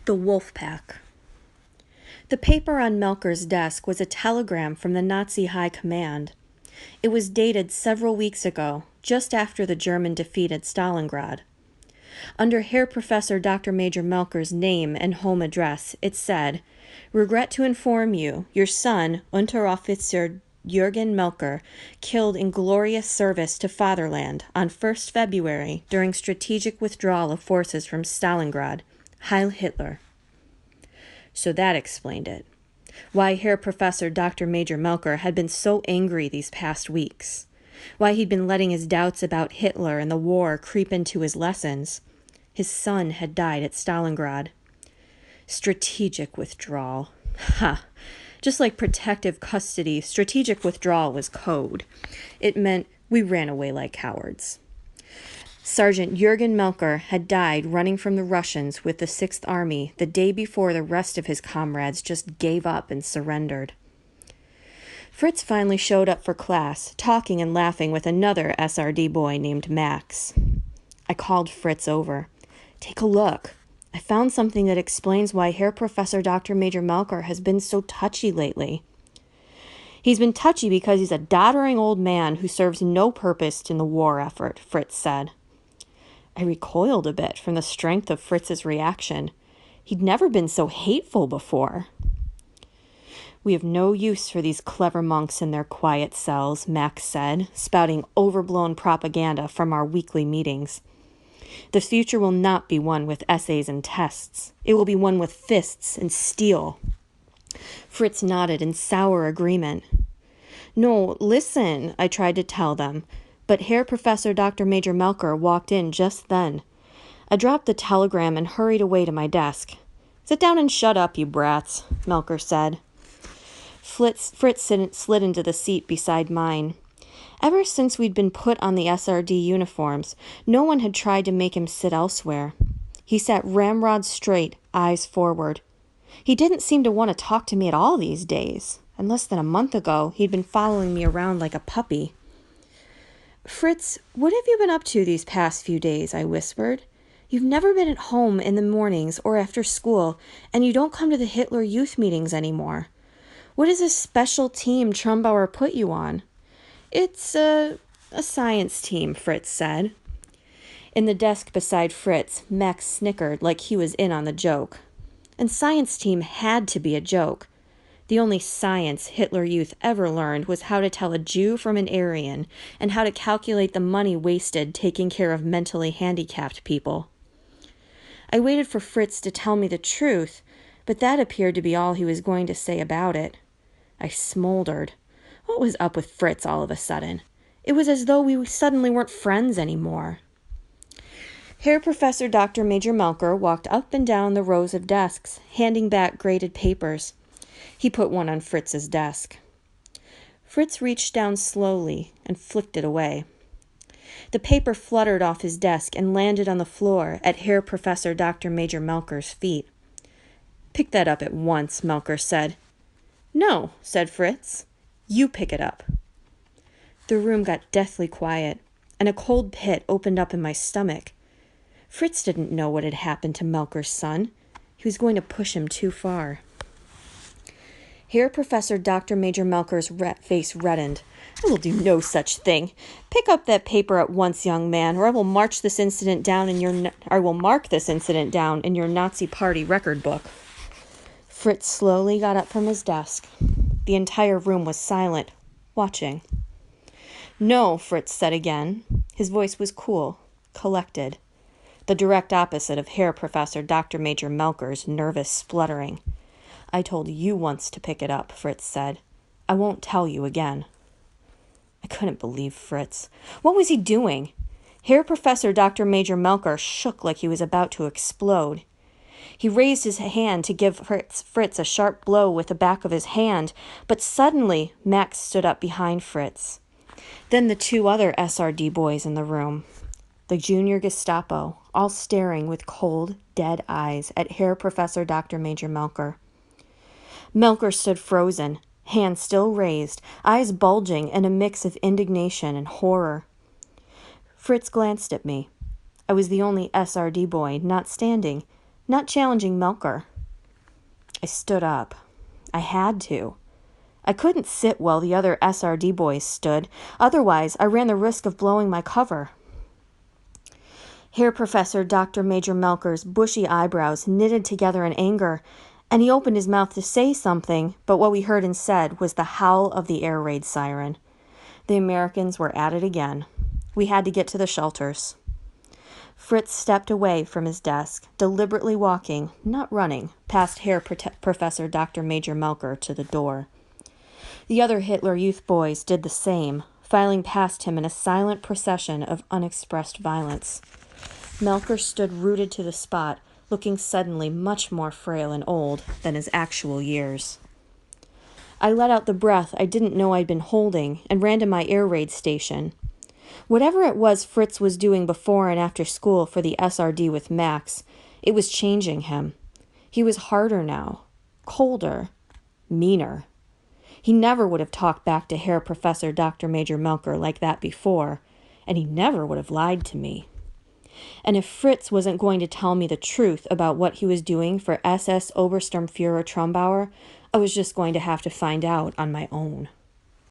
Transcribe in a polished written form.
The Wolf Pack. The paper on Melker's desk was a telegram from the Nazi High Command. It was dated several weeks ago, just after the German defeated Stalingrad. Under Herr Professor Dr. Major Melker's name and home address, it said, "Regret to inform you, your son, Unteroffizier Jürgen Melker, killed in glorious service to fatherland on 1st February during strategic withdrawal of forces from Stalingrad. Heil Hitler." So that explained it. Why Herr Professor Dr. Major Melker had been so angry these past weeks. Why he'd been letting his doubts about Hitler and the war creep into his lessons. His son had died at Stalingrad. Strategic withdrawal. Ha! Just like protective custody, strategic withdrawal was code. It meant we ran away like cowards. Sergeant Jürgen Melker had died running from the Russians with the 6th Army the day before the rest of his comrades just gave up and surrendered. Fritz finally showed up for class, talking and laughing with another SRD boy named Max. I called Fritz over. "Take a look. I found something that explains why Herr Professor Dr. Major Melker has been so touchy lately." "He's been touchy because he's a doddering old man who serves no purpose in the war effort," Fritz said. I recoiled a bit from the strength of Fritz's reaction. He'd never been so hateful before. "We have no use for these clever monks in their quiet cells," Max said, spouting overblown propaganda from our weekly meetings. "The future will not be one with essays and tests. It will be one with fists and steel." Fritz nodded in sour agreement. "No, listen," I tried to tell them. But Herr Professor Dr. Major Melker walked in just then. I dropped the telegram and hurried away to my desk. "Sit down and shut up, you brats," Melker said. Fritz slid into the seat beside mine. Ever since we'd been put on the SRD uniforms, no one had tried to make him sit elsewhere. He sat ramrod straight, eyes forward. He didn't seem to want to talk to me at all these days, and less than a month ago he'd been following me around like a puppy. "Fritz, what have you been up to these past few days?" I whispered. "You've never been at home in the mornings or after school, and you don't come to the Hitler Youth meetings anymore. What is this special team Trumbauer put you on?" "It's a science team," Fritz said. In the desk beside Fritz, Max snickered like he was in on the joke. And science team had to be a joke. The only science Hitler Youth ever learned was how to tell a Jew from an Aryan and how to calculate the money wasted taking care of mentally handicapped people. I waited for Fritz to tell me the truth, but that appeared to be all he was going to say about it. I smoldered. What was up with Fritz all of a sudden? It was as though we suddenly weren't friends anymore. Herr Professor Dr. Major Melker walked up and down the rows of desks, handing back graded papers. He put one on Fritz's desk. Fritz reached down slowly and flicked it away. The paper fluttered off his desk and landed on the floor at Herr Professor Dr. Major Melker's feet. "Pick that up at once," Melker said. "No," said Fritz. "You pick it up." The room got deathly quiet, and a cold pit opened up in my stomach. Fritz didn't know what had happened to Melker's son. He was going to push him too far. Herr Professor Dr. Major Melker's face reddened. "I will do no such thing. Pick up that paper at once, young man, or I will mark this incident down in your Nazi Party record book." Fritz slowly got up from his desk. The entire room was silent, watching. "No," Fritz said again. His voice was cool, collected. The direct opposite of Herr Professor Dr. Major Melker's nervous spluttering. "I told you once to pick it up," Fritz said. "I won't tell you again." I couldn't believe Fritz. What was he doing? Herr Professor Dr. Major Melker shook like he was about to explode. He raised his hand to give Fritz a sharp blow with the back of his hand, but suddenly Max stood up behind Fritz. Then the two other SRD boys in the room. The junior Gestapo, all staring with cold, dead eyes at Herr Professor Dr. Major Melker. Melker stood frozen, hands still raised, eyes bulging in a mix of indignation and horror. Fritz glanced at me. I was the only SRD boy not standing, not challenging Melker. I stood up. I had to. I couldn't sit while the other SRD boys stood, otherwise I ran the risk of blowing my cover. Herr Professor Dr. Major Melker's bushy eyebrows knitted together in anger, and he opened his mouth to say something, but what we heard instead was the howl of the air raid siren. The Americans were at it again. We had to get to the shelters. Fritz stepped away from his desk, deliberately walking, not running, past Herr Professor Dr. Major Melker to the door. The other Hitler Youth boys did the same, filing past him in a silent procession of unexpressed violence. Melker stood rooted to the spot, looking suddenly much more frail and old than his actual years. I let out the breath I didn't know I'd been holding and ran to my air raid station. Whatever it was Fritz was doing before and after school for the SRD with Max, it was changing him. He was harder now, colder, meaner. He never would have talked back to Herr Professor Dr. Major Melker like that before, and he never would have lied to me. And if Fritz wasn't going to tell me the truth about what he was doing for SS Obersturmführer Trumbauer, I was just going to have to find out on my own.